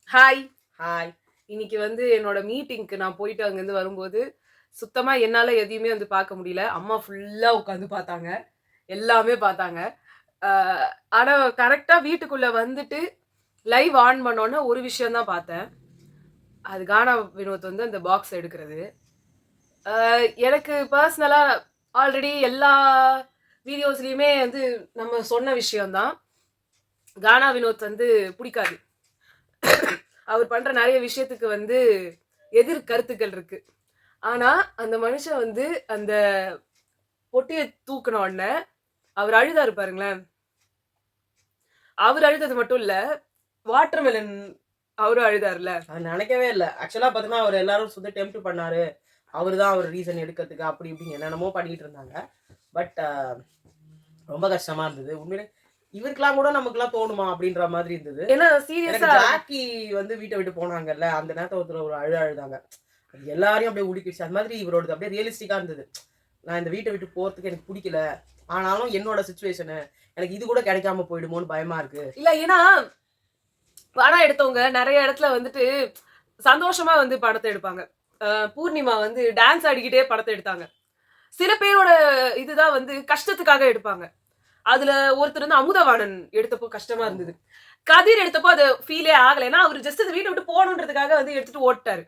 Hi. Hi. இன்னைக்கு வந்து என்னோட மீட்டிங்க்கு நான் போயிட்டு அங்கேருந்து வரும்போது, சுத்தமா என்னால எதையுமே வந்து பார்க்க முடியல. அம்மா ஃபுல்லா உட்காந்து பார்த்தாங்க. எல்லாமே பார்த்தாங்க. அ ஆனா கரெக்ட்டா வீட்டுக்குள்ள வந்துட்டு லைவ் ஆன் பண்ணோனே ஒரு விஷயம் தான் பார்த்தேன். அது கானா வினோத் வந்து அந்த பாக்ஸ் எடுக்கிறது. அ எனக்கு பர்சனலா ஆல்ரெடி எல்லா வீடியோஸ்லயுமே வந்து நம்ம சொன்ன விஷயம் தான். கானா வினோத் வந்து புடிக்காது. அவர் பண்ற நெறைய விஷயத்துக்கு வந்து எதிர் கருத்துக்கள் இருக்கு. ஆனா, அந்த மனுஷன் வந்து அந்த பொட்டிய தூக்குன உடனே, அவர் அழுதாரு பாருங்களேன். அவர் அழுதது மட்டும் இல்ல, வாட்டர்மெலன் அவரும் அழுதாருல்ல. அது நினைக்கவே இல்ல. ஆக்சுவலா பார்த்தீங்கன்னா, அவரு எல்லாரும் சுத்த டெம்ப்ட் பண்ணாரு. அவரு தான் ஒரு ரீசன் எடுக்கிறதுக்கு அப்படி இப்படின்னு என்னென்னமோ பண்ணிட்டு இருந்தாங்க. பட் ரொம்ப கஷ்டமா இருந்தது. உண்மையிலே இவருக்கெல்லாம் கூட நமக்கெல்லாம் தோணுமா? அப்படின்ற மாதிரி இருந்தது. ஏன்னா எனக்கு சீரியஸா ஜாக்கி வந்து வீட்ட விட்டு போனாங்கல்ல, அந்த நேரத்துல ஒருத்தர் ஒரு அழுதாங்க. அது எல்லாரையும் அப்படியே உலுக்கிடுச்சு. அது மாதிரி இவரோடது அப்படியே ரியலிஸ்டிக்கா இருந்தது. நான் இந்த வீட்ட விட்டு போறதுக்கு எனக்கு புடிக்கல. ஆனாலும் என்னோட சிச்சுவேஷனு எனக்கு இது கூட கிடைக்காம போயிடுமோன்னு பயமா இருக்கு. இல்ல ஏன்னா, படம் எடுத்தவங்க நெறைய இடத்துல வந்துட்டு சந்தோஷமா வந்து படத்த எடுப்பாங்க. பூர்ணிமா வந்து டான்ஸ் ஆடிக்கிட்டே படத்த எடுத்தாங்க. சில பேரோட இதுதான் வந்து கஷ்டத்துக்காக எடுப்பாங்க. அதுல ஒருத்தர் வந்து அமுதவாணன் எடுத்தப்போ கஷ்டமா இருந்தது. கதிர் எடுத்தப்போ அது ஃபீலே ஆகல. ஏன்னா, அவரு ஜஸ்ட் இந்த வீட்ட விட்டு போகணுன்றதுக்காக வந்து எடுத்துட்டு ஓட்டாரு.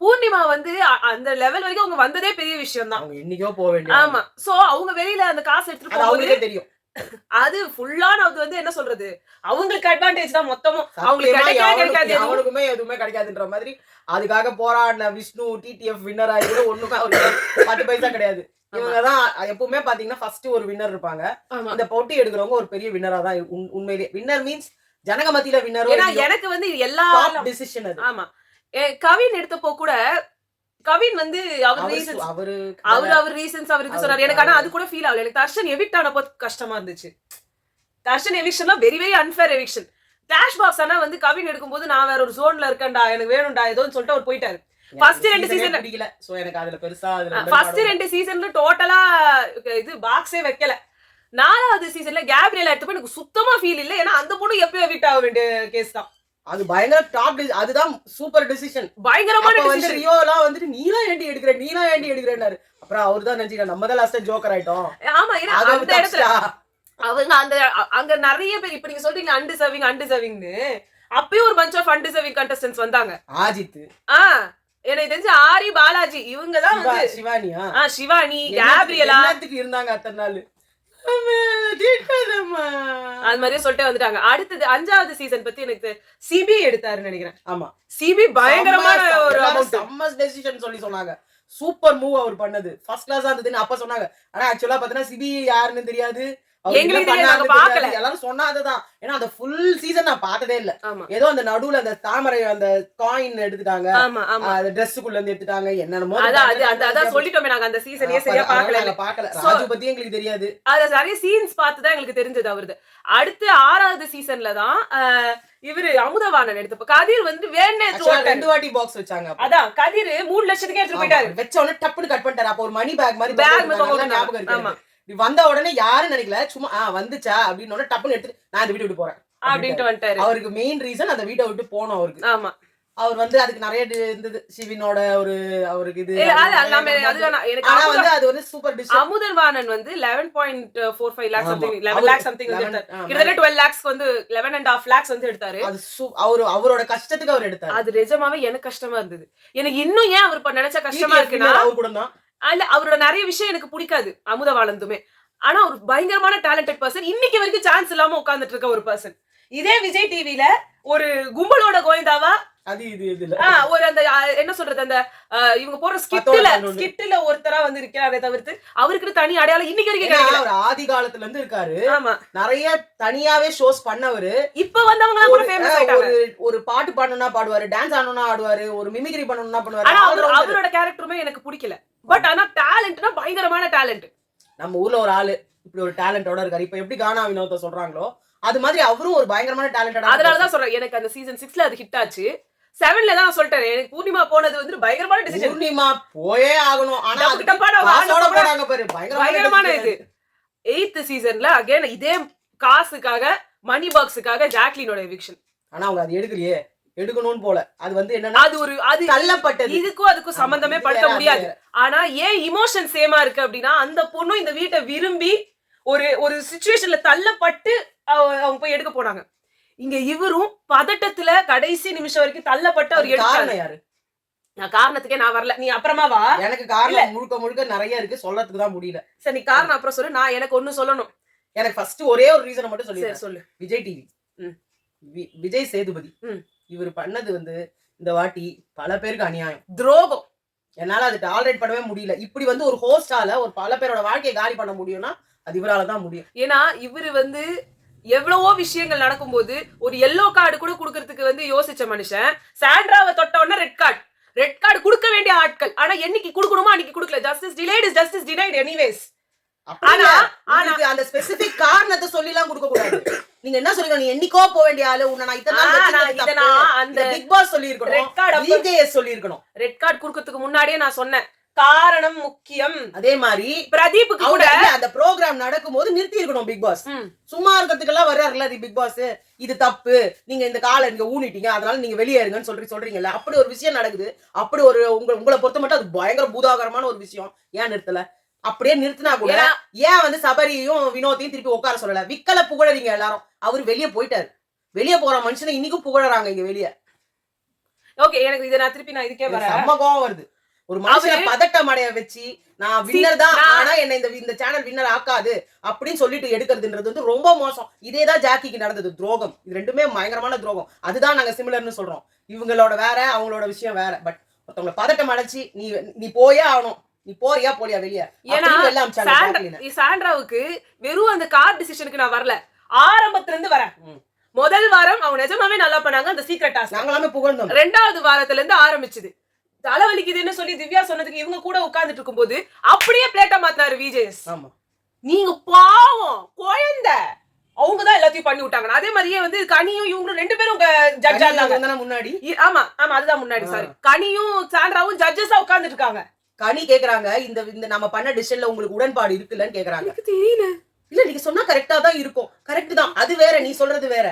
பூர்ணிமா வந்து அந்த லெவல் வரைக்கும் அவங்க வந்ததே பெரிய விஷயம் தான். அவங்க என்னைக்கோ போக வேண்டிய ஆமா. சோ அவங்க வெளியில அந்த காசு எடுத்துட்டு அது போகும்போது அவங்களுக்கே தெரியும். அது ஃபுல்லான அது வந்து என்ன சொல்றது? அவங்களுக்கு அட்வான்டேஜ் தான் மொத்தமும். அவங்களுக்கு சத்தியமா கிடைக்கவே கிடைக்காது எதுவும். அவனுக்குமே எதுவுமே கிடைக்காதுன்ற மாதிரி அதுக்காக போராடின விஷ்ணு டிடிஎஃப் வின்னர் ஆகி கூட ஒண்ணுமே அவருக்கு 10 பைசா கிடையாது. இவங்க தான் எப்பவுமே பாத்தீங்கன்னா ஃபர்ஸ்ட் ஒரு வின்னர் இருப்பாங்க. ஆமா. இந்த போட்டி எடுக்கிறவங்க ஒரு பெரிய வின்னரா தான் உண்மையிலேயே. வின்னர் மீன்ஸ் ஜனங்க மத்தியில வின்னரோ ஏன்னா எனக்கு வந்து எல்லா டாப் டிசிஷன் அது. ஆமா. கவின் எடுத்தப்போ கூட கவின் வந்து அவர் ரீசன்ஸ் அவரு அவர் ரீசன்ஸ் அவர் இது சொன்னாரு. எனக்கு ஆனா அது கூட ஃபீல் ஆகல. எனக்கு தர்ஷன் எவிக்ட் ஆனப்போ கஷ்டமா இருந்துச்சு. தர்ஷன் எவிக்ஷன்லாம் very very unfair eviction. Cash box ஆனா வந்து கவின் எடுக்கும்போது நான் வேற ஒரு ஜோன்ல இருக்கேன்டா எனக்கு வேணும்டா ஏதோன்னு சொல்லிட்டு அவர் போயிட்டாரு. ஃபர்ஸ்ட் 2 சீசன்ல பிடிக்கல. சோ எனக்கு அதுல பெருசா அதுல ஃபர்ஸ்ட் 2 சீசன்ல டோட்டலா இது பாக்ஸே வைக்கல. 4வது சீசன்ல கேப்ரியல் எடுத்தப்ப எனக்கு சுத்தமா ஃபீல் இல்ல. ஏன்னா அந்த பொண்ணு எப்பயும் எவிக்ட் ஆக வேண்டிய கேஸ் தான். அது பயங்கர டாப் அதுதான் சூப்பர் டிசிஷன். பயங்கரமான வந்து டிசிஷன். ரியோலாம் வந்துட்டு நீலாம் ஏண்டி எடுக்கிறேன்னாரு. அப்புறம் அவரு தான் நினைச்சிட்டா நம்ம தான் லாஸ்டா ஜோக்கர் ஆயிட்டோம். ஆமா ஏன்னா அந்த இடத்துல அவங்க அந்த அங்க நிறைய பேர் இப்ப நீங்க சொல்றீங்க அன்டிசர்விங்னு அப்பயும் ஒரு பஞ்ச் ஆஃப் அன்டிசர்விங் கண்டஸ்டன்ட்ஸ் வந்தாங்க. ஆஜித் எனக்கு தெரிஞ்சு ஆரி பாலாஜி இவங்க தான் வந்து சிவானியா சிவானி கேப்ரியலா இருந்தாங்க அத்தனை நாள் அது மாதிரியே சொல்லிட்டே வந்துட்டாங்க. அடுத்தது 5வது சீசன் பத்தி எனக்கு சிபி எடுத்தாருன்னு நினைக்கிறேன். ஆமா சிபி பயங்கரமான ஒரு சம்மஸ் டெசிஷன் சொல்லி சொன்னாங்க. சூப்பர் மூவ் அவர் பண்ணது ஃபர்ஸ்ட் கிளாஸா இருந்ததுன்னு அப்ப சொன்னாங்க. ஆனா ஆக்சுவலா பாத்தீங்கன்னா சிபி யாருன்னு தெரியாது. எல்லாரும் சொன்னாதான். ஏன்னா அந்த ஃபுல் சீசன் நான் பார்த்ததே இல்ல. ஏதோ அந்த நடுவுல அந்த தாமரை அந்த காயின் எடுத்துட்டாங்க. அந்த ட்ரெஸ்ஸுக்குள்ள இருந்து எடுத்துட்டாங்க. என்னமோ அதான் சொல்லிட்டோமே நாங்க அந்த சீசனே சரியா பார்க்கல. ராஜு பத்தி எங்களுக்கு தெரியாது. அத நிறைய சீன்ஸ் பார்த்து தான் எங்களுக்கு தெரிஞ்சது அவருது. அடுத்து 6வது சீசன்ல தான் இவரு அமுதவாணன் எடுத்தப்ப கதிர் வந்து வேணே 2 வாட்டி பாக்ஸ் வச்சாங்க. அதான் கதிர் 3 லட்சத்துக்கு எடுத்து போயிட்டாரு. வெச்ச உடனே டப்புன்னு கட் பண்ணிட்டாரு. அப்ப ஒரு மணி பேக் மாதிரி ஞாபகம் இருக்கு. வந்த உடனே யாரும் நினைக்கல சும்மா வந்துச்சா அப்படின்னு டப்புன்னு எடுத்து நான் இந்த வீட்டை விட்டு போறேன் அப்படின்ட்டு வந்துட்டாரு. அவருக்கு மெயின் ரீசன் அந்த வீட்டை விட்டு போனோம் அவருக்கு. ஆமா அவர் வந்து அதுக்கு நிறைய இருந்தது சிவினோட ஒரு அவருக்கு இது அது வந்து சூப்பர் டிஷ். அமுதவாணன் வந்து 11.45 lakhs something 11 lakhs something கிட்டத்தட்ட 12 lakhs வந்து 11.5 lakhs வந்து எடுத்தாரு. அது அவரோட கஷ்டத்துக்கு அவர் எடுத்தாரு. அது நிஜமாவே எனக்கு கஷ்டமா இருந்தது. எனக்கு இன்னும் ஏன் அவர் நினைச்சா கஷ்டமா இருக்குன்னா அவர் கூட தான் இல்ல அவரோட நிறைய விஷயம் எனக்கு பிடிக்காது அமுதவாணந்துமே. ஆனா ஒரு பயங்கரமான டேலண்டட் பர்சன். இன்னைக்கு வரைக்கும் சான்ஸ் இல்லாம உட்கார்ந்துட்டு இருக்க ஒரு பர்சன். இதே விஜய் டிவில ஒரு கும்பலோட கோவிந்தாவா அது இது இதுல ஒரு அந்த என்ன சொல்றது அந்த இவங்க போற ஸ்கிட்ல ஒருத்தரா வந்து இருக்காரே தவிர்த்து அவருக்கு தனி அடையாளம் இன்னைக்கு வரைக்கும் கிடைக்கல. அவர் ஆதி காலத்துல இருந்து இருக்காரு. ஆமா நிறைய தனியாவே ஷோஸ் பண்ணவரு. இப்ப வந்தவங்க கூட ஃபேமஸ் ஆயிட்டாங்க. ஒரு பாட்டு பாடணும்னா பாடுவாரு, டான்ஸ் ஆடணும்னா ஆடுவாரு, ஒரு மிமிக்ரி பண்ணணும்னா பண்ணுவாரு. ஆனா அவரோட கேரக்டருமே எனக்கு பிடிக்கல. பட் ஆனா டேலண்ட்னா பயங்கரமான டேலண்ட். நம்ம ஊர்ல ஒரு ஆளு இப்படி ஒரு டேலண்டோட இருக்காரு. இப்ப எப்படி கானா வினோத சொல்றாங்களோ அது மாதிரி அவரும் ஒரு பயங்கரமான டேலண்டட். அதனாலதான் சொல்றேன் எனக்கு அந்த சீசன் 6ல அது ஹிட் ஆச்சு. 7ல தான் சொல்லிட்டேன். எனக்கு பூர்ணிமா போனது வந்து பயங்கரமான டிசிஷன். பூர்ணிமா போயே ஆகணும். ஆனா போறாங்க பாரு பயங்கரமான இது. 8th சீசன்ல அகைன் இதே காசுக்காக மணி பாக்ஸுக்காக ஜாக்லினோட எவிக்ஷன். ஆனா அவங்க அது எடுக்கலையே. எடுக்கணும்னு போல. அது வந்து என்னன்னா அது தள்ளப்பட்டது. இதுக்கும் அதுக்கும் சம்பந்தமே படுத்த முடியாது. ஆனா ஏன் இமோஷன் சேமா இருக்கு அப்படின்னா, அந்த பொண்ணும் இந்த வீட்டை விரும்பி ஒரு சிச்சுவேஷன்ல தள்ளப்பட்டு அவங்க போய் எடுக்க போனாங்க. இங்க இவரும் பதட்டத்துல கடைசி நிமிஷம் வரைக்கும் தள்ளப்பட்டு அவர் எடுத்தாரு. யாரு? நான் காரணத்துக்கே நான் வரல. நீ அப்புறமா வா. எனக்கு காரணம் முழுக்க நிறைய இருக்கு, சொல்லறதுக்கு தான் முடியல. சரி, நீ காரணம் அப்புறம் சொல்லு. நான் எனக்கு ஒண்ணு சொல்லணும். எனக்கு ஃபர்ஸ்ட் ஒரே ஒரு ரீசன் மட்டும் சொல்லு. விஜய் டிவி, விஜய் சேதுபதி இவர் பண்ணது வந்து இந்த வாட்டி பல பேருக்கு அநியாயம், துரோகம். என்னால அது டாலரேட் பண்ணவே முடியல. இப்படி வந்து ஒரு ஹோஸ்டால ஒரு பல பேரோட வாழ்க்கையை காலி பண்ண முடியும்னா அது இவரால தான் முடியும். ஏன்னா இவரு வந்து எவ்வளவோ விஷயங்கள் நடக்கும்போது ஒரு எல்லோ கார்டு கூட குடுக்கறதுக்கு வந்து யோசிச்ச மனுஷன் சாண்ட்ராவை தொட்ட உடனே ரெட் கார்டு கொடுக்க வேண்டிய ஆட்கள். ஆனா என்னைக்கு கொடுக்கணுமோ அன்னைக்கு கொடுக்கல. Justice delayed is justice denied anyways. ஆனா அந்த ஸ்பெசிபிக் காரணத்தை சொல்லி எல்லாம் கொடுக்க கூடாது. நீங்க என்ன சொல்றீங்க? நீ என்னைக்கோ போக வேண்டிய ஆளு, உன்னை நான் இத்தனை அந்த பிக் பாஸ் சொல்லி இருக்கணும், விஜேஎஸ் சொல்லி இருக்கணும். ரெட் கார்டு குடுக்கிறதுக்கு முன்னாடியே நான் சொன்னேன், காரணம் முக்கியம். அதே மாதிரி பிரதீப்புக்கு கூட அந்த ப்ரோகிராம் நடக்கும்போது நிறுத்தி இருக்கணும் பிக் பாஸ். சும்மா இருக்கிறதுக்கு எல்லாம் வர்றாருல பிக் பாஸ், இது தப்பு, நீங்க இந்த காலை நீங்க ஊனிட்டீங்க அதனால நீங்க வெளியேறுங்கன்னு சொல்றீங்கல்ல. அப்படி ஒரு விஷயம் நடக்குது. அப்படி ஒரு உங்களை பொறுத்த மட்டும் அது பயங்கர பூதாகரமான ஒரு விஷயம். ஏன் நிறுத்தல? அப்படியே நிறுத்தினா கூட ஏன் வந்து சபரியும் வினோத்தையும் திருப்பி உட்கார சொல்லல? விக்கல புகழறீங்க எல்லாரும். அவரு வெளியே போயிட்டாரு. வெளியே போற மனுஷனை இன்னைக்கும் புகழறாங்க இங்க வெளியே. ஓகே, எனக்கு இதை நான் திருப்பி இதுக்கே வரேன். செம்ம கோவம் வருது. ஒரு மனுஷனை பதட்டம் அடைய வச்சு நான் வின்னர் தான், ஆனா என்ன இந்த சேனல் வின்னர் ஆக்காது அப்படின்னு சொல்லிட்டு எடுக்கிறதுன்றது வந்து ரொம்ப மோசம். இதேதான் ஜாக்கிக்கு நடந்தது, துரோகம். இது ரெண்டுமே பயங்கரமான துரோகம். அதுதான் நாங்க சிமிலர்னு சொல்றோம். இவங்களோட வேற, அவங்களோட விஷயம் வேற. பட் ஒருத்தவங்களை பதட்டம் அடைச்சு நீ போயே ஆகணும், நீ போறியா போலியா வெளியே. சாண்ட்ராவுக்கு வெறும் அந்த கார் டிசிஷனுக்கு நான் வரல, ஆரம்பத்துல இருந்து வரேன். முதல் வாரம் அவங்க நிஜமாவே நல்லா பண்ணாங்க, அந்த சீக்ரெட் டாஸ்க் நாங்களாமே புகழ்ந்தோம். 2வது வாரத்துல இருந்து ஆரம்பிச்சது தலைவலிக்குதுன்னு சொல்லி திவ்யா சொன்னதுக்கு இவங்க கூட உட்கார்ந்துட்டு இருக்கும் போது அப்படியே பிளேட்டா மாத்தினாரு விஜேஎஸ். நீங்க பாவம் குழந்தை, அவங்கதான் எல்லாத்தையும் பண்ணி விட்டாங்க. அதே மாதிரியே வந்து கனியும் இவங்களும் 2 பேரும் ஜட்ஜா இருந்தாங்க முன்னாடி. ஆமா அதுதான் முன்னாடி. சாரி, கனியும் சாண்ட்ராவும் ஜட்ஜஸா உட்கார்ந்துட்டு இருக்காங்க. கனி கேக்குறாங்க, இந்த நம்ம பண்ண டிசிஷன்ல உங்களுக்கு உடன்பாடு இருக்குல்லன்னு கேக்குறாங்க. எனக்கு தெரியல. இல்ல, நீங்க சொன்னா கரெக்டா தான் இருக்கும். கரெக்ட் தான், அது வேற, நீ சொல்றது வேற.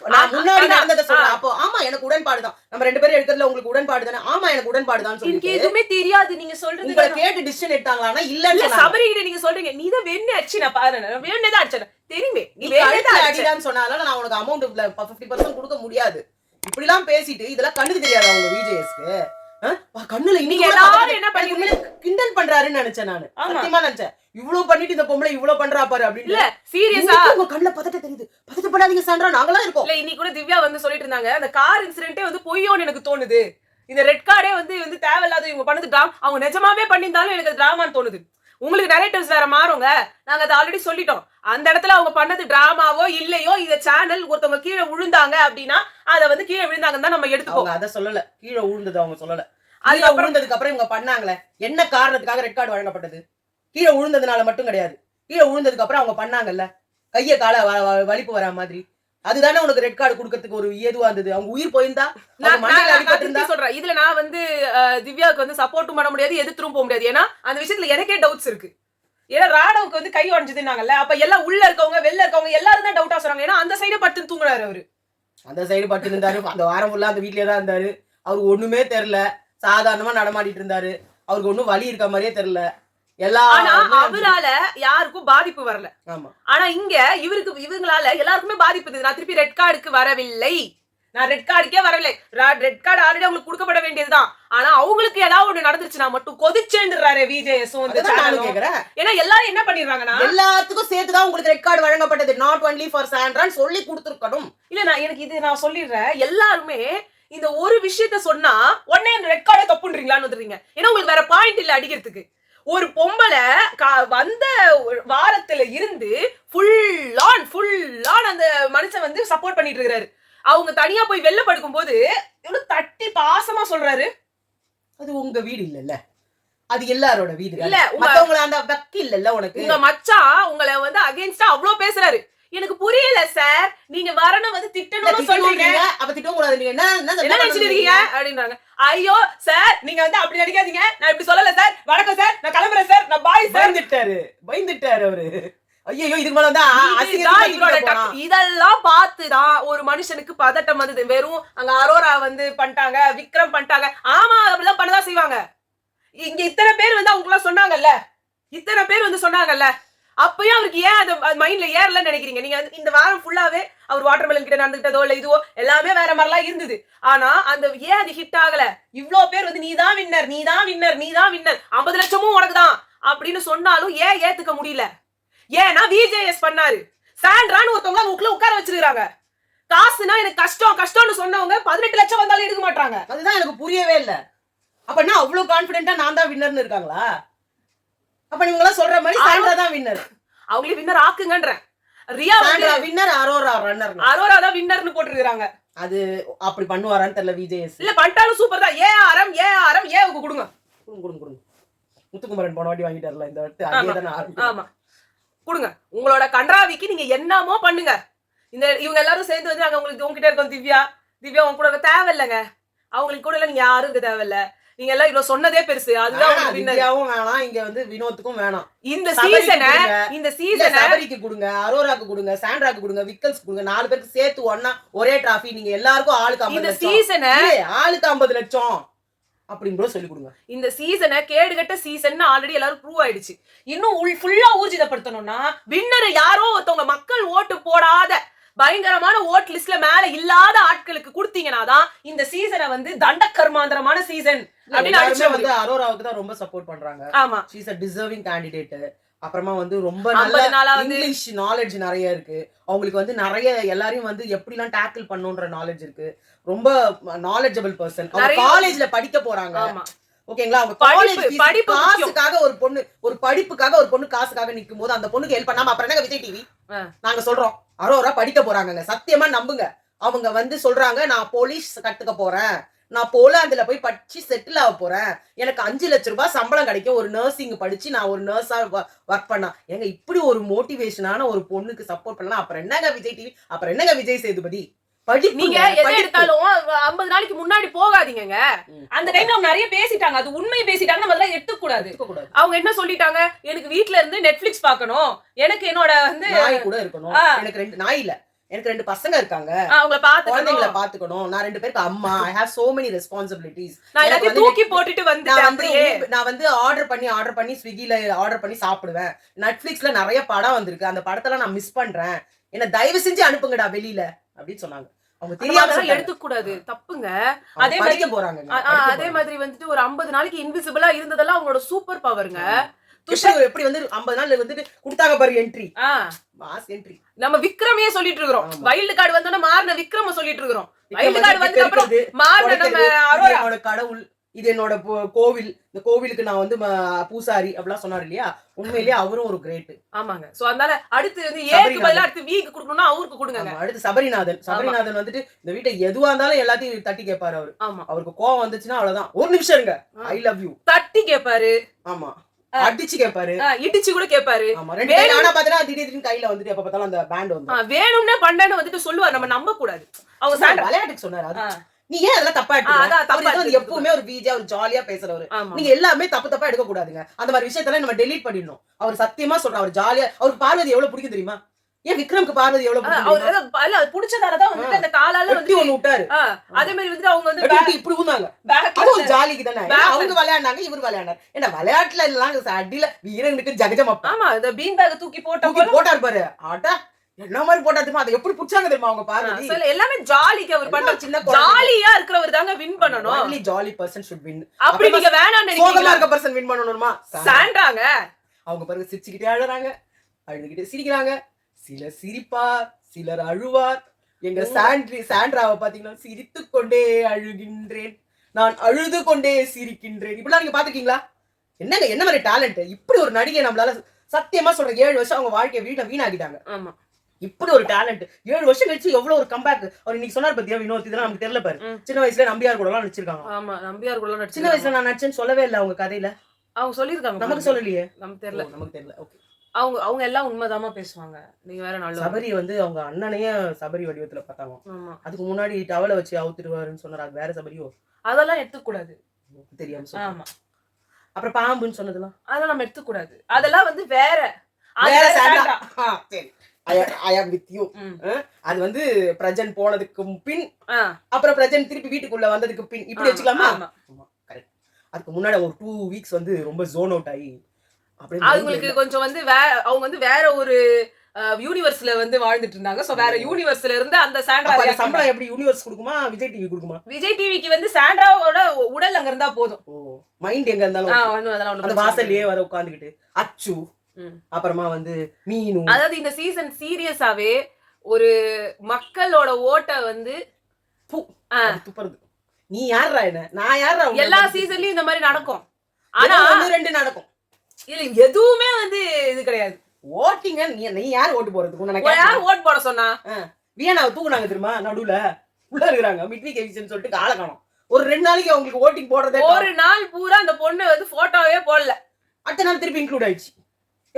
நான் முன்னாடி நடந்ததை சொல்றேன். அப்போ ஆமா எனக்கு உடன்பாடு தான், நம்ம 2 பேரும் எடுக்கிறதுல உங்களுக்கு உடன்பாடு தானே? ஆமா எனக்கு உடன்பாடு தான் சொல்லிட்டு எதுவுமே தெரியாது. நீங்க சொல்றது உங்களை கேட்டு டிசிஷன் எடுத்தாங்களானா? இல்லன்னு சபரி கிட்ட நீங்க சொல்றீங்க, நீ தான் வேணே அடிச்சு நான் பாருங்க, வேணே தான் அடிச்சேன் தெரியுமே, நீ வேணே தான் அடிடான்னு சொன்னால நான் உனக்கு அமௌண்ட் 50% கொடுக்க முடியாது. இப்படி எல்லாம் பேசிட்டு இதெல்லாம் கண்ணுக்கு தெரியாது அவங்க விஜேஎஸ்க்கு. கண்ணுல இன்னைக்கு எல்லாரும் என்ன பண்ணி கிண்டல் பண்றாருன்னு நினைச்சேன். நானு சத்தியமா நினைச்சேன், இவ்வளவு பண்ணிட்டு இந்த பொம்பளை இவ்வளவு பண்றா பாரு அப்படின்னு. இல்ல சீரியஸா உங்க கண்ணுல பதட்ட தெரியுது. பதட்டப்படாதீங்க சாண்ட்ரா, நாங்களா இருக்கோம். இல்ல இன்னைக்கு கூட திவ்யா வந்து சொல்லிட்டு இருந்தாங்க, அந்த கார் இன்சிடென்ட்டே வந்து பொய்யோன்னு எனக்கு தோணுது. இந்த ரெட் கார்டே வந்து தேவையில்லாத இவங்க பண்ணது டிராமா. அவங்க நிஜமாவே பண்ணியிருந்தாலும் எனக்கு டிராமான்னு தோணுது. உங்களுக்கு நரேட்டிவ்ஸ் வேற மாறுங்க, நாங்க அதை ஆல்ரெடி சொல்லிட்டோம். அந்த இடத்துல அவங்க பண்ணது டிராமாவோ இல்லையோ, இந்த சேனல் ஒருத்தவங்க கீழே விழுந்தாங்க அப்படின்னா அதை வந்து கீழே விழுந்தாங்கன்னு தான் நம்ம எடுத்துக்கோங்க. அதை சொல்லல, கீழே விழுந்தது அவங்க சொல்லல. அதுல விழுந்ததுக்கு அப்புறம் இவங்க பண்ணாங்களே, என்ன காரணத்துக்காக ரெட் கார்டு வழங்கப்பட்டது? கீழே விழுந்ததுனால மட்டும் கிடையாது. கீழே விழுந்ததுக்கு அப்புறம் அவங்க பண்ணாங்கல்ல, கைய கால வலிப்பு வரா மாதிரி, அதுதானே உனக்கு ரெட் கார்டு கொடுக்கறதுக்கு ஒரு ஏதுவா இருந்தது. அவங்க உயிர் போயிருந்தா சொல்றேன். இதுல நான் வந்து திவ்யாவுக்கு வந்து சப்போர்ட்டும் பண்ண முடியாது, எதிர்த்தும் போக முடியாது. ஏன்னா அந்த விஷயத்துல எனக்கே டவுட்ஸ் இருக்கு. ஏன்னா ராடவுக்கு வந்து கை உடஞ்சதுனாங்கல்ல, அப்ப எல்லாம் உள்ள இருக்கவங்க வெளில இருக்கவங்க எல்லாரும் தான் டவுட்டா சொல்றாங்க. ஏன்னா அந்த சைடு பட்டு தூங்குறாரு அவரு, அந்த சைடு பட்டு இருந்தாரு. அந்த வாரம் ஃபுல்லா அந்த வீட்லயே தான் இருந்தாரு. அவருக்கு ஒண்ணுமே தெரியல, சாதாரணமா நடமாடிட்டு இருந்தாரு. அவருக்கு ஒண்ணும் வலி இருக்க மாதிரியே தெரியல. அவரால யாருக்கும் பாதிப்பு வரல. ஆனா இங்க இவங்களால எல்லாருக்குமே பாதிப்பு. நான் திருப்பி ரெட் கார்டுக்கு வரவில்லை, நான் ரெட் கார்டுக்கே வரவில்லை. ரெட் கார்டு ஆல்ரெடி அவங்களுக்கு கொடுக்கப்பட வேண்டியதுதான். ஆனா அவங்களுக்கு ஏதாவது ஒண்ணு நடந்துருச்சுன்னா மட்டும் கொதிச்சேன்றாரு விஜேஎஸ். ஏன்னா எல்லாரும் என்ன பண்ணிடுறாங்கன்னா, எல்லாத்துக்கும் சேர்த்துதான் உங்களுக்கு ரெட் கார்டு வழங்கப்பட்டது, நாட் ஒன்லி ஃபார் சாண்ட்ரான்னு சொல்லி கொடுத்துருக்கணும். இல்ல எனக்கு இது நான் சொல்லிடுறேன், எல்லாருமே இந்த ஒரு விஷயத்த சொன்னா உடனே ரெட் கார்டை தப்புன்றீங்களான்னு வந்துடுறீங்க. ஏன்னா உங்களுக்கு வேற பாயிண்ட் இல்ல அடிக்கிறதுக்கு. ஒரு பொம்பளை வந்த வாரத்துல இருந்து ஃபுல் ஆன் அந்த மனுஷன் வந்து சப்போர்ட் பண்ணிட்டு இருக்காரு. அவங்க தனியா போய் வெளில படுக்கும் போது எவ்வளவு தட்டி பாசமா சொல்றாரு, அது உங்க வீடு இல்லல்ல, அது எல்லாரோட வீடு இல்ல, மத்தவங்கள அந்த வக்கி இல்லல்ல உனக்கு. உங்க மச்சான் உங்களை வந்து அகைன்ஸ்டா அவ்வளவு பேசுறாரு. எனக்கு புரியல சார், நீங்க வரணும் வந்து திட்டணும்னு சொல்றீங்க, அப்ப திட்ட கூடாது, நீங்க என்ன நினைச்சிட்டு இருக்கீங்க அப்படின்றாங்க. ஐயோ சார் நீங்க வந்து அப்படி நினைக்காதீங்க, நான் இப்படி சொல்லல சார், வணக்கம் சார், நான் கிளம்புறேன் சார், நான் பாய் சார். பயந்துட்டாரு அவரு. ஐயோ இதுக்கு மேல வந்து இதுதான் இவரோட இதெல்லாம் பார்த்துதான் ஒரு மனுஷனுக்கு பதட்டம் வந்தது. வெறும் அங்க அரோரா வந்து பண்ணிட்டாங்க, விக்ரம் பண்ணிட்டாங்க. ஆமா அப்படிலாம் பண்ணதான் செய்வாங்க. இங்க இத்தனை பேர் வந்து அவங்க எல்லாம் சொன்னாங்கல்ல, இத்தனை பேர் வந்து சொன்னாங்கல்ல, அப்பயும் அவருக்கு ஏன் அது மைண்ட்ல ஏறலன்னு நினைக்கிறீங்க? நீங்க இந்த வாரம் ஃபுல்லாவே அவர் வாட்டர் மெலன் கிட்ட நடந்துகிட்டதோ இல்ல இதுவோ எல்லாமே வேற மாதிரிலாம் இருந்தது. ஆனா அந்த ஏன் அது ஹிட் ஆகல? இவ்ளோ பேர் வந்து நீதான் வின்னர், நீதான் வின்னர், நீதான் வின்னர், 50 லட்சமும் உனக்குதான் அப்படின்னு சொன்னாலும் ஏன் ஏத்துக்க முடியல? ஏன்னா விஜேஎஸ் பண்ணாரு. சாண்ட்ரான்னு ஒருத்தவங்க அவங்க உட்கார வச்சிருக்காங்க. காசுனா எனக்கு கஷ்டம் கஷ்டம்னு சொன்னவங்க 18 லட்சம் வந்தாலும் எடுக்க மாட்டாங்க. அதுதான் எனக்கு புரியவே இல்ல. அப்பனா அவ்வளவு கான்பிடென்ட்டா நான் தான் வின்னர்னு இருக்காங்களா? அப்ப நீங்க எல்லாம் சொல்ற மாதிரி சாண்ட்ரா தான் வின்னர். அவங்களே வின்னர் ஆக்குங்கன்றேன். Riya Sandra winner, Aurora runner. அரோரா தான் வின்னர்னு போட்டுருக்காங்க. அது அப்படி பண்ணுவாரான்னு தெரியல விஜேஎஸ். இல்ல பண்ணிட்டாலும் சூப்பர் தான். ஆரம் கொடுங்க கொடுங்க கொடுங்க. முத்துக்குமரன் போன வாட்டி வாங்கிட்டார்ல, இந்த வாட்டி அதே தான ஆரம்பிக்கும். ஆமா கொடுங்க. உங்களோட கன்றாவிக்கு நீங்க என்னமோ பண்ணுங்க. இவங்க எல்லாரும் சேர்ந்து வந்து நாங்க உங்களுக்கு உங்ககிட்ட இருக்கோம் திவ்யா உங்க கூட தேவையில்லைங்க. அவங்களுக்கு கூட நீங்க யாரும் இருக்க தேவையில்ல. நீங்க எல்லாம் இவ்வளவு சொன்னதே பெருசு. அதுதான் திவ்யாவும் வேணாம், இங்க வந்து வினோத்துக்கும் வேணாம். இந்த சீசனை சபரிக்கு கொடுங்க, அரோராக்கு கொடுங்க, சாண்ட்ராக்கு கொடுங்க, விக்கல்ஸ் கொடுங்க. 4 பேருக்கு சேர்த்து ஒண்ணா ஒரே டிராஃபி. நீங்க எல்லாருக்கும் ஆளுக்கு 50 லட்சம். சீசனை ஆளுக்கு 50 லட்சம் அப்படின்னு கூட சொல்லி கொடுங்க. இந்த சீசனை கேடுகட்ட சீசன் ஆல்ரெடி எல்லாரும் ப்ரூவ் ஆயிடுச்சு. இன்னும் ஃபுல்லா ஊர்ஜிதப்படுத்தணும்னா வின்னர் யாரோ ஒருத்தவங்க மக்கள் ஓட்டு போடாத பயங்கரமான ஓட் லிஸ்ட்ல மேல இல்லாத ஆட்களுக்கு கொடுத்தீங்கன்னாதான் இந்த சீசனை வந்து தண்டக்கர்மாந்திரமான சீசன் அப்படின்னு வந்து அரோராவுக்கு தான் ரொம்ப சப்போர்ட் பண்றாங்க. ஆமா, she is a deserving candidate. அப்புறமா வந்து ரொம்ப நல்ல இங்கிலீஷ் நாலேஜ் நிறைய இருக்கு. அவங்களுக்கு வந்து நிறைய எல்லாரையும் வந்து எப்படிலாம் டேக்கிள் பண்ணுன்ற நாலேஜ் இருக்கு. ரொம்ப நாலேஜபிள் பர்சன். அவங்க காலேஜ்ல படிக்க போறாங்க. ஓகேங்களா? அவங்க காலேஜ் காசுக்காக ஒரு படிப்புக்காக ஒரு பொண்ணு காசுக்காக நிக்கும் போது அந்த பொண்ணுக்கு ஹெல்ப் பண்ணாம அப்புறம் என்ன விஜய் டிவி நாங்க சொல்றோம் அரோரா படிக்க போறாங்க. சத்தியமா நம்புங்க. அவங்க வந்து சொல்றாங்க நான் போலீஸ் கத்துக்க போறேன், நான் போலாந்துல போய் படிச்சு செட்டில் ஆக போறேன், எனக்கு 5 லட்சம் ரூபாய் சம்பளம் கிடைக்கும், ஒரு நர்சிங் படிச்சு நான் ஒரு நர்ஸா ஒர்க் பண்ணா. எங்க இப்படி ஒரு மோட்டிவேஷனான ஒரு பொண்ணுக்கு சப்போர்ட் பண்ணலாம். அப்புறம் என்னங்க விஜய் டிவி, அப்புறம் என்னங்க விஜய் சேதுபதி? நீங்க எதை எடுத்தாலும் 50 நாளைக்கு முன்னாடி போகாதீங்க. அந்த டைம்ல அவங்க நிறைய பேசிட்டாங்க. அது உண்மை பேசிட்டாங்க. நம்ம எடுத்துக்க கூடாது. அவங்க என்ன சொல்லிட்டாங்க? எனக்கு வீட்ல இருந்து நெட்ஃபிளிக்ஸ் பார்க்கணும், எனக்கு என்னோட வந்து நாய் கூட இருக்கணும், எனக்கு 2 நாய் இல்ல எனக்கு 2 பசங்க இருக்காங்க, அவங்கள குழந்தைகளை பாத்துக்கணும், நான் 2 பேருக்கு அம்மா, I have so many responsibilities. நான் எல்லாத்தையும் தூக்கி போட்டுட்டு வந்துட்டேன். நான் வந்து ஆர்டர் பண்ணி ஸ்விக்கில ஆர்டர் பண்ணி சாப்பிடுவேன். நெட்ஃபிளிக்ஸ்ல நிறைய படம் வந்திருக்கு, அந்த படத்தெல்லாம் நான் மிஸ் பண்றேன், என்ன தயவு செஞ்சு அனுப்புங்கடா வெளியில அப்படின்னு சொன்னாங்க. அவங்க தெரியாம எடுத்துக்க கூடாது, தப்புங்க. அதே மாதிரி போறாங்க. அதே மாதிரி வந்துட்டு ஒரு 50 நாளைக்கு இன்விசிபிளா இருந்ததெல்லாம் அவங்களோட சூப்பர் பவருங்க. துஷார் எப்படி வந்து 50 நாள் வந்துட்டு கொடுத்தாங்க பாரு என்ட்ரி, மாஸ் என்ட்ரி. நம்ம விக்ரமே சொல்லிட்டு இருக்கிறோம். வைல்ட் கார்டு வந்தோட மாறின விக்ரம சொல்லிட்டு இருக்கிறோம். வைல்ட் கார்டு வந்து அப்புறம் மாறின நம்ம அரோராவோட கடவுள், இது என்னோட கோவில், இந்த கோவிலுக்கு நான் வந்து பூசாரி அப்படிலாம் சொன்னாரு இல்லையா? உண்மையிலேயே அவரும் ஒரு கிரேட். ஆமாங்க. சோ அதனால அடுத்து வந்து ஏக்கு பதிலா அடுத்து வீக்கு கொடுக்கணும்னா அவருக்கு கொடுங்க. அடுத்து சபரிநாதன் வந்துட்டு இந்த வீட்டை எதுவா இருந்தாலும் எல்லாத்தையும் தட்டி கேட்பாரு அவரு. அவருக்கு கோவம் வந்துச்சுன்னா அவ்வளவுதான், ஒரு நிமிஷம் இருங்க, ஐ லவ் யூ தட்டி கேட்பாரு. ஆமா, அடிச்சு கேட்பாரு, இடிச்சு கூட கேட்பாரு. ஆனா பாத்தீங்கன்னா திடீர்னு கையில வந்துட்டு எப்ப பார்த்தாலும் அந்த பேண்ட் வந்து வேணும்னே பண்ணேன்னு வந்துட்டு சொல்லுவாரு. நம்ம நம்ப கூடாது. அவங்க விளையாட்டுக்கு சொன்னாரு. நீ ஏன் அதெல்லாம் தப்பா எடுத்து? எப்பவுமே ஒரு விஜய் ஒரு ஜாலியா பேசுறவரு. நீங்க எல்லாமே தப்பா எடுக்க கூடாதுங்க. அந்த மாதிரி விஷயத்தெல்லாம் நம்ம டெலீட் பண்ணிடணும். அவர் சத்தியமா சொல்றாரு, அவர் ஜாலியா, அவருக்கு பார்வதி எவ்வளவு பிடிக்கும் தெரியுமா? ஏன் விக்ரம்க்கு பார்வதி எவ்வளவு பிடிக்கும்? பிடிச்சதாலதான் வந்துட்டு அந்த காலால வந்து ஒண்ணு விட்டாரு. அதே மாதிரி வந்து அவங்க வந்து இப்படி ஊந்தாங்க. அது ஜாலிக்கு தானே. அவங்க விளையாடினாங்க, இவர் விளையாடினார். ஏன்னா விளையாட்டுல எல்லாம் அடியில வீரனுக்கு ஜகஜமப்பா. ஆமா, இந்த பீன் பேக் தூக்கி போட்டாரு பாரு. ஆட்டா என்ன மாதிரி போட்டா தெரியுமா? அதை எப்படி புடிச்சாங்க தெரியுமா அவங்க பார்வதி? எல்லாமே ஜாலிக்கு அவர் பண்ற சின்ன ஜாலியா இருக்கிறவர் தாங்க வின் பண்ணணும். only jolly person should win. அப்படி நீங்க வேணாம்னு நினைக்கிறீங்களா? இருக்க person win பண்ணணுமா? சாண்ட்ராங்க. அவங்க பாருங்க சிரிச்சிட்டே அழறாங்க, அழுதுகிட்டே சிரிக்கிறாங்க. சிலர் சிரிப்பார், சிலர் அழுவார். எங்க சாண்ட்ராவை பாத்தீங்கன்னா சிரித்துக் கொண்டே அழுகின்றேன், நான் அழுது கொண்டே சிரிக்கின்றேன். இப்படிலாம் நீங்க பாத்துருக்கீங்களா? என்னங்க என்ன மாதிரி டேலண்ட்! இப்படி ஒரு நடிகை நம்மளால சத்தியமா சொல்றேன், 7 வருஷம் அவங்க வாழ்க்கையை வீணாக்கிட்டாங்க. ஆமா, இப்படி ஒரு டேலண்ட் 7 வருஷம் கழிச்சு எவ்வளவு ஒரு கம்பேக். அவர் இன்னைக்கு சொன்னார் பத்தியா வினோத், இதெல்லாம் நமக்கு தெரியல பாரு. சின்ன வயசுல நம்பியார் கூட எல்லாம் நடிச்சிருக்காங்க. ஆமா, நம்பியார் கூட நடிச்சு சின்ன வயசுல நான் நடிச்சேன்னு சொல்லவே இல்லை அவங்க கதையில. அவங்க சொல்லிருக்காங்க, நமக்கு சொல்லலையே. நமக்கு தெரியல. ஓகே, அவங்க எல்லாம் உண்மைதாமா பேசுவாங்க. நீங்க வேற நல்ல சபரி வந்து அவங்க அண்ணனையே சபரி வடிவத்துல பார்த்தாங்க. அதுக்கு முன்னாடி டவலை வச்சு அவுத்துருவாருன்னு சொன்னாரு. அது வேற சபரியோ? அதெல்லாம் எடுத்துக்க கூடாது, தெரியாம. ஆமா, அப்புறம் பாம்புன்னு சொன்னதெல்லாம் அதெல்லாம் நம்ம எடுத்துக்க கூடாது. அதெல்லாம் வந்து வேற. வேற சாண்ட்ரா. சரி, I am with you. அது வந்து பிரஜன் போனதுக்கு பின், அப்புறம் பிரஜன் திருப்பி வீட்டுக்குள்ள வந்ததுக்கு பின், இப்படி வச்சுக்கலாமா? கரெக்ட். அதுக்கு முன்னாடி ஒரு 2 வீக்ஸ் வந்து ரொம்ப ஜோன் அவுட் ஆகி அவங்களுக்கு கொஞ்சம் வந்து அவங்க வந்து வேற ஒரு யூனிவர்ஸ்ல வந்து வாழ்ந்துட்டு இருந்தாங்க. சோ வேற யூனிவர்ஸ்ல இருந்து அந்த சாண்ட்ரா சம்பளம் எப்படி யூனிவர்ஸ் கொடுக்குமா, விஜய் டிவி கொடுக்குமா? விஜய் டிவிக்கு வந்து சாண்ட்ராவோட உடல் அங்க இருந்தா போதும், மைண்ட் எங்க இருந்தாலும் அந்த வாசல்லயே வர உட்கார்ந்துகிட்டு அச்சு. அப்புறமா வந்து மீனு, அதாவது இந்த சீசன் சீரியஸாவே ஒரு மக்களோட ஓட்ட வந்து துப்புறது. நீ யாரா என்ன, நான் யாரா? எல்லா சீசன்லயும் இந்த மாதிரி நடக்கும், ஆனா 1-2 நடக்கும். இல்ல எதுவுமே வந்து இது கிடையாது. ஓட்டிங்க நீ யார் ஓட்டு போறதுக்கு? யார் ஓட் போட சொன்னா? வியனாவை தூக்குனாங்க தெரியுமா, நடுவுல உள்ள இருக்கிறாங்க மிட்வீக் எவிக்ஷன் சொல்லிட்டு கால காணோம். ஒரு 2 நாளைக்கு அவங்களுக்கு ஓட்டிங் போடுறதே, ஒரு நாள் பூரா அந்த பொண்ணு வந்து போட்டோவே போடல, அடுத்த நாள் திருப்பி இன்க்ளூட் ஆயிடுச்சு.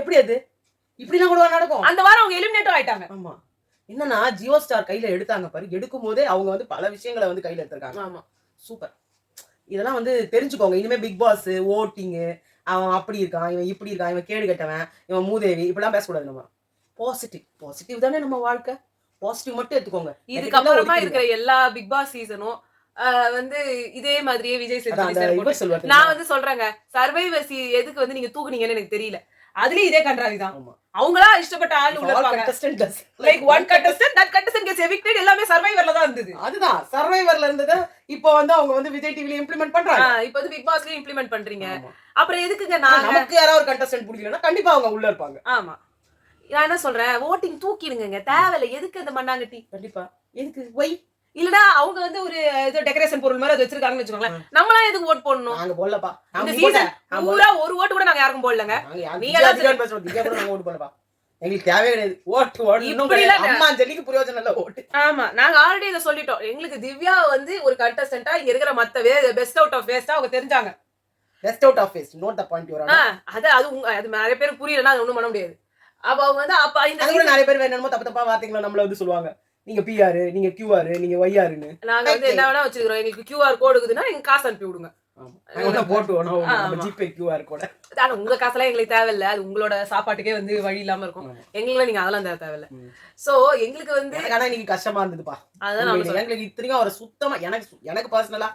எப்படி அது இப்படிலாம் கூட நடக்கும்? அந்த வாரம் அவங்க எலிமினேட் ஆயிட்டாங்க. ஆமா, என்னன்னா ஜியோ ஸ்டார் கையில எடுத்தாங்க பாரு, எடுக்கும் போதே அவங்க வந்து பல விஷயங்களை வந்து கையில எடுத்திருக்காங்க. ஆமா, சூப்பர். இதெல்லாம் வந்து தெரிஞ்சுக்கோங்க. இனிமே பிக் பாஸ் ஓட்டிங், அவன் அப்படி இருக்கான், இவன் இப்படி இருக்கான், இவன் கேடு கட்டவன், இவன் மூதேவி, இப்படிலாம் பேசக்கூடாது. நம்ம பாசிட்டிவ் தானே நம்ம வாழ்க்கை. பாசிட்டிவ் மட்டும் எடுத்துக்கோங்க. இதுக்கப்புறமா இருக்கிற எல்லா பிக் பாஸ் சீசனும் வந்து இதே மாதிரியே விஜய் சேதுபதி நான் வந்து சொல்றேங்க, சர்வைவர் எதுக்கு வந்து நீங்க தூக்குனீங்கன்னு எனக்கு தெரியல. அதுலயும் இதே கன்றாவிதான். அவங்களா இஷ்டப்பட்ட ஆள் உள்ள இருப்பாங்க. Like one contestant, that contestant gets evicted. எல்லாமே சர்வைவர்ல தான் இருந்தது. அதுதான் சர்வைவர்ல இருந்தது. இப்போ வந்து அவங்க வந்து விஜய் டிவில இம்ப்ளிமென்ட் பண்றாங்க. இப்போ வந்து பிக் பாஸ்லயும் இம்ப்ளிமென்ட் பண்றீங்க. அப்புறம் எதுக்குங்க நமக்கு யாராவது ஒரு கண்டஸ்டன்ட் பிடிக்கலன்னா கண்டிப்பா அவங்க உள்ள இருப்பாங்க. ஆமா, நான் என்ன சொல்றேன், ஓட்டிங் தூக்கிடுங்க, தேவையில்ல. எதுக்கு அந்த மண்ணாங்கட்டி? கண்டிப்பா எதுக்கு வை இல்லடா, அவங்க வந்து ஒரு ஏதோ டெக்கரேஷன் பொருள் மாதிரி அது வச்சிருக்காங்கன்னு வச்சுக்கோங்களேன். நம்மளா எதுக்கு ஓட் போடணும்? நாங்க போடலப்பா. இந்த சீசன் பூரா ஒரு ஓட்டு கூட நாங்க யாருக்கும் போடலங்க. நீங்க எல்லாம் பேசுறோம், நீங்க கூட நாங்க ஓட் போடலப்பா. எங்களுக்கு தேவையே கிடையாது ஓட்டு. இன்னும் அம்மா ஜெலிக்கு பிரயோஜனம் இல்ல ஓட்டு. ஆமா, நாங்க ஆல்ரெடி இத சொல்லிட்டோம். எங்களுக்கு திவ்யா வந்து ஒரு கண்டஸ்டன்ட்டா இங்க இருக்கிற மத்த பெஸ்ட் அவுட் ஆஃப் வேஸ்டா அவங்க தெரிஞ்சாங்க. Best out of waste, not the point you are. அது நிறைய பேருக்கு புரியலன்னா அது ஒண்ணும் பண்ண முடியாது. அப்ப அவங்க வந்து அப்ப இந்த நிறைய பேர் வேணுமோ தப்பா வார்த்தைகளை நம்மள வந்து சொல்லுவாங்க. நீங்க பிஆர், நீங்க கியூஆர், நீங்க ஒய்ஆர்னு. நாங்க வந்து என்ன வேணா வச்சிருக்கோம். எங்களுக்கு கியூஆர் கோட் இருக்குதுன்னா நீங்க காசு அனுப்பி விடுங்க. ஆமா, போட்டுவோம் நம்ம ஜிபே கியூஆர் கோட். ஆனா உங்க காசுலாம் எங்களுக்கு தேவையில்ல. அது உங்களோட சாப்பாட்டுக்கே வந்து வழி இல்லாம இருக்கும். எங்களுக்கு நீங்க அதெல்லாம் தேவையில்ல. சோ எங்களுக்கு வந்து ஆனா இன்னைக்கு கஷ்டமா இருந்ததுப்பா. அதான் எங்களுக்கு இத்தனைக்கும் அவர் சுத்தமா எனக்கு பர்சனலா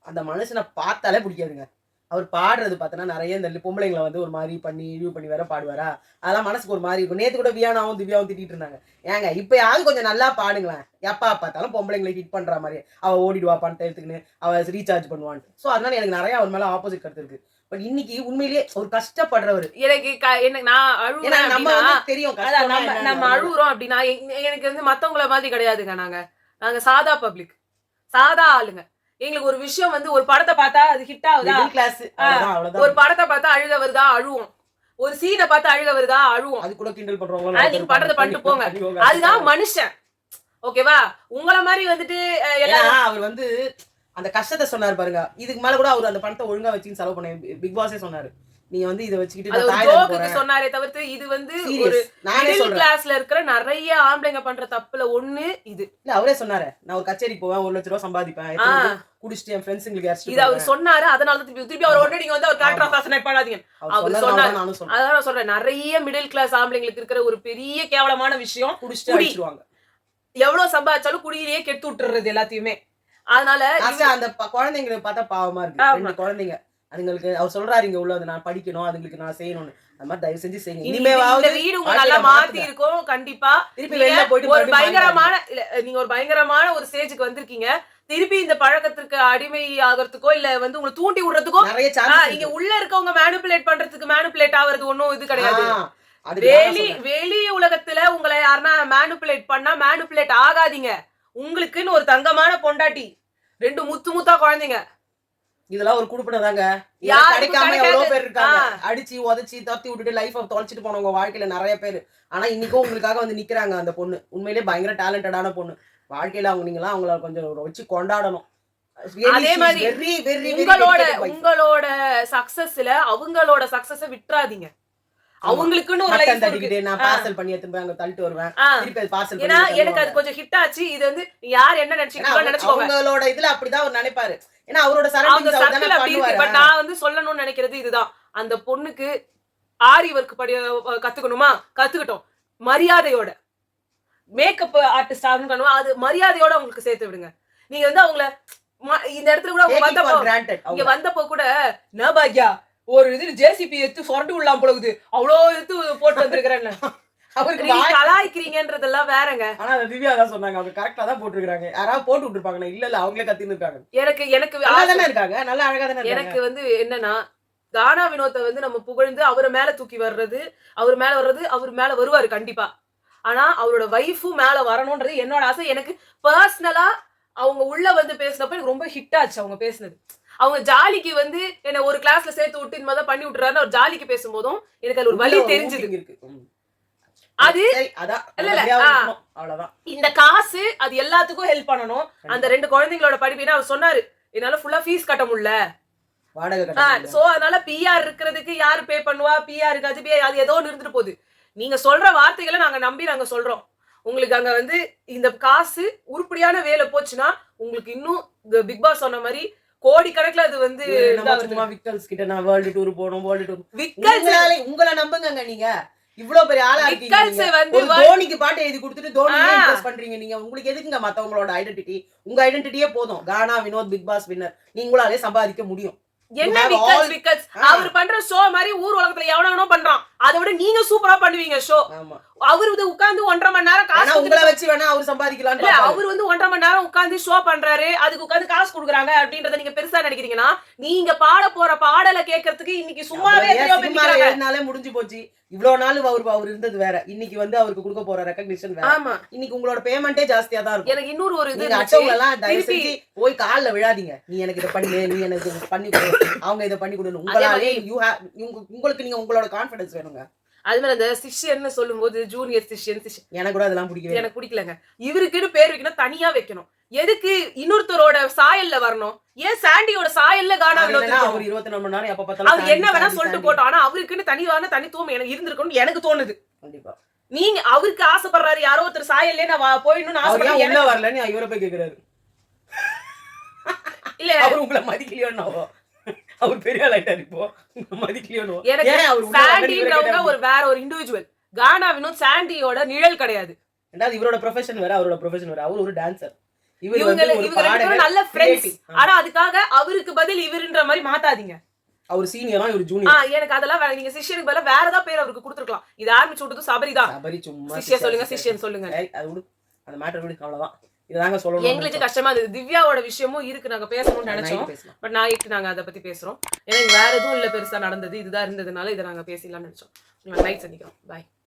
அந்த மனுஷனை பார்த்தாலே பிடிக்காதுங்க. அவர் பாடுறது பார்த்தனா நிறைய இந்த பொம்பளைங்களை வந்து ஒரு மாதிரி பண்ணி ரிவ்யூ பண்ணி வேற பாடுவாரா, அதெல்லாம் மனசுக்கு ஒரு மாதிரி இருக்கும். நேத்து கூட வியானாவும் திவ்யாவும் திட்டிட்டு இருந்தாங்க. ஏங்க இப்ப யாரும் கொஞ்சம் நல்லா பாடுங்களேன், எப்பா பார்த்தாலும் பொம்பளைங்களை ஹிட் பண்ற மாதிரி அவ ஓடிடுவா பண்ணிட்டு எடுத்துக்கின்னு அவ ரீசார்ஜ் பண்ணுவான்ட்டு. ஸோ அதனால எனக்கு நிறைய அவர் மேல ஆப்போசிட் கருத்து இருக்கு. பட் இன்னைக்கு உண்மையிலேயே ஒரு கஷ்டப்படுறவர். எனக்கு நான் அழுவுறேன், நம்ம தெரியும் நம்ம அழுகுறோம் அப்படின்னா எனக்கு வந்து மத்தவங்கள மாதிரி கிடையாதுங்க. நாங்க சாதா பப்ளிக், சாதா ஆளுங்க. எங்களுக்கு ஒரு விஷயம் வந்து ஒரு படத்தை பார்த்தா அது ஹிட் ஆகுதா, ஒரு படத்தை பார்த்தா அழுக வருதா அழுவோம், ஒரு சீனை பார்த்தா அழுக வருதா அழுவோம். அது கூட கிண்டல் பண்றவங்க நீங்க பண்றதை பண்ணிட்டு போங்க, அதுதான் மனுஷன். ஓகேவா? உங்கள மாதிரி வந்துட்டு அவர் வந்து அந்த கஷ்டத்தை சொன்னாரு பாருங்க. இதுக்கு மேல கூட அவர் அந்த பணத்தை ஒழுங்கா வச்சு செலவு பண்ண பிக் பாஸே சொன்னாரு. நீங்க வந்து இத வச்சுக்கிட்டு சொன்னாரே தவிர்த்து இது வந்து ஒரு மிடில் கிளாஸ்ல இருக்கிற நிறைய ஆம்பளைங்க பண்ற தப்புல ஒண்ணு இது இல்ல. அவரே சொன்னாரு, நான் ஒரு கச்சேரிக்கு போவேன், 1 லட்சம் ரூபாய் சம்பாதிப்பேன், குடிச்சிட்டு என் ஃப்ரெண்ட்ஸுங்களுக்கு யாரும். இது அவர் சொன்னாரு. அதனால திருப்பி அவர் உடனே நீங்க வந்து அவர் கேரக்டர் அசாசினேட் பண்ணாதீங்க. அவர் சொன்னாரு. அதான் நான் சொல்றேன், நிறைய மிடில் கிளாஸ் ஆம்பளைங்களுக்கு இருக்கிற ஒரு பெரிய கேவலமான விஷயம் குடிச்சிட்டு அடிச்சிடுவாங்க. எவ்வளவு சம்பாதிச்சாலும் குடியிலேயே கெடுத்து விட்டுறது எல்லாத்தையுமே. அதனால அந்த குழந்தைங்களுக்கு பார்த்தா பாவமா இருக்கு. 2 குழந்தைங்க, அதுங்களுக்கு அவர் சொல்றாரு இங்க உள்ள நான் படிக்கணும், அதுங்களுக்கு நான் செய்யணும்னு. அந்த மாதிரி தயவு செஞ்சு செய்யுங்க. இனிமேவாவது இந்த வீடு உங்க நல்லா மாத்தி இருக்கும். கண்டிப்பா திருப்பி வெளியில போயிட்டு ஒரு பயங்கரமான நீங்க ஒரு பயங்கரமான ஒரு ஸ்டேஜுக்கு வந்திருக்கீங்க. திருப்பி இந்த பழக்கத்துக்கு அடிமை ஆகிறதுக்கோ இல்ல வந்து உங்களை தூண்டி விடுறதுக்கோ இங்க உள்ள இருக்கவங்க மேனிபுலேட் பண்றதுக்கு மேனிபுலேட் ஆகுறது ஒண்ணும் இது கிடையாது. வெளி உலகத்துல உங்களை யாருன்னா மேனிபுலேட் பண்ணா மேனிபுலேட் ஆகாதீங்க. உங்களுக்குன்னு ஒரு தங்கமான பொண்டாட்டி, 2 முத்தா குழந்தைங்க, இதெல்லாம் ஒரு குடுப்பினதாங்க. கிடைக்காம எவ்வளவு பேர் இருக்காங்க. அடிச்சு உதச்சி தத்தி விட்டுட்டு லைஃப் தொலைச்சிட்டு போனவங்க வாழ்க்கையில நிறைய பேர். ஆனா இன்னைக்கும் உங்களுக்காக வந்து நிக்கிறாங்க. அந்த பொண்ணு உண்மையிலேயே பயங்கர டேலண்டடான பொண்ணு. வாழ்க்கையில நீங்களாம் அவங்கள கொஞ்சம் வச்சு கொண்டாடணும். அதே மாதிரி உங்களோட சக்சஸ்ல அவங்களோட சக்சஸ விட்டுறாதீங்க. அவங்களுக்குன்னு ஒரு லைஃப் இருக்கு. நான் பார்சல் பண்ணி எடுத்து போய் அங்க தள்ளிட்டு வருவேன், திருப்பி பார்சல் பண்ணி. ஏன்னா எனக்கு அது கொஞ்சம் ஹிட் ஆச்சு. இது வந்து யார் என்ன நினைச்சீங்களோ நினைச்சுக்கோங்க. அவங்களோட இதுல அப்படிதான் அவர் நினைப்பாரு. ஏன்னா அவரோட சரௌண்டிங்ஸ் அப்படி இருக்கு. பட் நான் வந்து சொல்லணும்னு நினைக்கிறது இதுதான், அந்த பொண்ணுக்கு ஆரி ஒர்க் கத்துக்கணுமா கத்துக்கிட்டோம், மரியாதையோட. மேக்கப் ஆர்டிஸ்ட் ஆகணும், அது மரியாதையோட அவங்களுக்கு சேர்த்து விடுங்க. நீங்க வந்து அவங்கள இந்த இடத்துல கூட இங்க வந்தப்போ கூட நபாக்யா ஒரு இது ஜேசிபி எடுத்து சொரண்டு விடலாம் போகுது, அவ்வளோ எடுத்து போட்டு வந்திருக்கிறேன்னு அவருக்கு கலாய்க்கிறீங்கன்றதெல்லாம் வேறங்க. ஆனா திவ்யா தான் சொன்னாங்க, அவங்க கரெக்டா தான் போட்டுருக்காங்க. யாராவது போட்டு விட்டுருப்பாங்க, இல்ல அவங்களே கத்தின்னு இருக்காங்க. எனக்கு தானே இருக்காங்க, நல்லா அழகா தானே. எனக்கு வந்து என்னன்னா கானா வினோத்தை வந்து நம்ம புகழ்ந்து அவரை மேல தூக்கி வர்றது, அவர் மேல வருவாரு கண்டிப்பா. ஆனா அவரோட வைஃபும் மேல வரணும்ன்றது என்னோட ஆசை. எனக்கு பர்சனலா அவங்க உள்ள வந்து பேசினப்ப எனக்கு ரொம்ப ஹிட் ஆச்சு அவங்க பேசினது. அவங்க ஜாலிக்கு வந்து என்ன ஒரு கிளாஸ்ல சேர்த்து விட்டு இந்த மாதிரி பண்ணி விட்டுறாரு, அவர் ஜாலிக்கு பேசும்போதும் எனக்கு அது ஒரு வலி தெரிஞ்சது. அது இந்த காசு அது எல்லாத்துக்கும் ஹெல்ப் பண்ணணும். அந்த 2 குழந்தைங்களோட படிப்பு அவர் சொன்னாரு, என்னால ஃபுல்லா ஃபீஸ் கட்ட முடியல, சோ அதனால பிஆர் இருக்கிறதுக்கு யாரு பே பண்ணுவா, பிஆர் இருக்காது, அது ஏதோ இருந்துட்டு போகுது. நீங்க சொல்ற வார்த்தைகளை நாங்க நம்பி நாங்க சொல்றோம். உங்களுக்கு அங்க வந்து இந்த காசு உருப்படியான வேலை போச்சுன்னா உங்களுக்கு இன்னும் பிக் பாஸ் சொன்ன மாதிரி கோடி கணக்குல அது வந்து விக்கல்ஸ் கிட்ட நான் வேர்ல்டு டூர் போறோம், வேர்ல்டு டூர் உங்களை நம்புங்க. நீங்க இவ்வளவு பெரிய ஆளா இருக்கீங்க, தோனிக்கு பாட்டு எழுதி கொடுத்துட்டு தோனியை இம்ப்ரெஸ் பண்றீங்க. நீங்க உங்களுக்கு எதுக்குங்க மத்தவங்களோட ஐடென்டிட்டி? உங்க ஐடென்டிட்டியே போதும். கானா வினோத் பிக் பாஸ் வின்னர், நீங்களாலே சம்பாதிக்க முடியும். என்ன விக்கல்ஸ் அவர் பண்ற ஷோ மாதிரி ஊர் உலகத்துல எவனோ பண்றான், அதை விட நீங்க சூப்பரா பண்ணுவீங்க ஷோ. அவரு வந்து உட்கார்ந்து 1.5 மணி நேரம் காசு உங்களை வச்சு வேணா அவர் சம்பாதிக்கலாம். அவர் வந்து 1.5 மணி நேரம் உட்கார்ந்து ஷோ பண்றாரு, அதுக்கு உட்கார்ந்து காசு கொடுக்குறாங்க அப்படின்றத நீங்க பெருசா நினைக்கிறீங்கன்னா, நீங்க பாட போற பாடலை கேட்கறதுக்கு இன்னைக்கு சும்மாவே முடிஞ்சு போச்சு. இவ்வளவு நாள் அவர் இருந்தது வேற, இன்னைக்கு வந்து அவருக்கு கொடுக்க போற ரெகக்னிஷன் வேற. ஆமா, இன்னைக்கு உங்களோட பேமெண்டே ஜாஸ்தியா தான் இருக்கும். எனக்கு இன்னொரு ஒரு இது, அட்டவங்க எல்லாம் தயவு செஞ்சு போய் கால்ல விழாதீங்க. நீ எனக்கு இதை பண்ணு, நீ எனக்கு பண்ணி கொடு, அவங்க இதை பண்ணி கொடுன்னு. உங்களாலே உங்களுக்கு நீங்க உங்களோட கான்பிடன்ஸ் வேணுங்க. அது மாதிரி அந்த சிஷ்யன்னு சொல்லும் போது ஜூனியர் சிஷ்யன் எனக்கு கூட அதெல்லாம் பிடிக்கல, எனக்கு பிடிக்கலங்க. இவருக்குன்னு பேர் வைக்கணும், தனியா வைக்கணும். எதுக்கு இன்னொருத்தரோட சாயல்ல வரணும்? ஏன் சாண்டியோட சாயல்ல கானா வினோத் அவர் 24 மணி நேரம் எப்ப பார்த்தாலும் அவர் என்ன வேணா சொல்லிட்டு போட்டோம், ஆனா அவருக்குன்னு தனித்துவம் எனக்கு இருந்திருக்கும்னு எனக்கு தோணுது. கண்டிப்பா நீங்க அவருக்கு ஆசைப்படுறாரு, யாரோ ஒருத்தர் சாயல்லே நான் போயிடணும்னு ஆசைப்படுறேன், என்ன வரலன்னு இவரை போய் கேக்குறாரு. இல்ல அவர் உங்களை மதிக்கலையோன்னு, அவர் பெரிய ஆள் ஆயிட்டாரு இப்போ, மதிக்கலையோன்னு. சாண்டின்றவங்க ஒரு வேற ஒரு இண்டிவிஜுவல். கானா வினோத் சாண்டியோட நிழல் கிடையாது. ரெண்டாவது இவரோட ப்ரொஃபஷன் வேற, அவரோட ப்ரொஃபஷன் வேற. அவர் ஒரு டான்சர், நல்ல ஃப்ரெண்ட்ஸ். ஆனா அதுக்காக அவருக்கு பதில் இவருன்ற மாதிரி மாத்தாதீங்க. அவர் சீனியரா இவர் ஜூனியர். எனக்கு அதெல்லாம் நீங்க சிஷ்யனுக்கு பதிலா வேற ஏதாவது பேர் அவருக்கு கொடுத்துருக்கலாம். இது ஆரம்பிச்சு விட்டது சபரி தான். சபரி சும்மா சிஷ்யன் சொல்லுங்க, சிஷ்யன் சொல்லுங்க, அந்த மேட்டர் விடு, அவ்வளவுதான். இதாங்க சொல்லணும். எங்களுக்கு கஷ்டமா இருந்தது. திவ்யாவோட விஷயமும் இருக்கு, நாங்க பேசணும்னு நினைச்சோம். பட் நாளைக்கு நாங்க அதை பத்தி பேசுறோம். ஏன்னா வேற எதுவும் இல்ல பெருசா நடந்தது, இதுதான் இருந்ததுனால இதை நாங்க பேசலாம்னு நினைச்சோம். நைட் சந்திக்கிறோம். பாய்.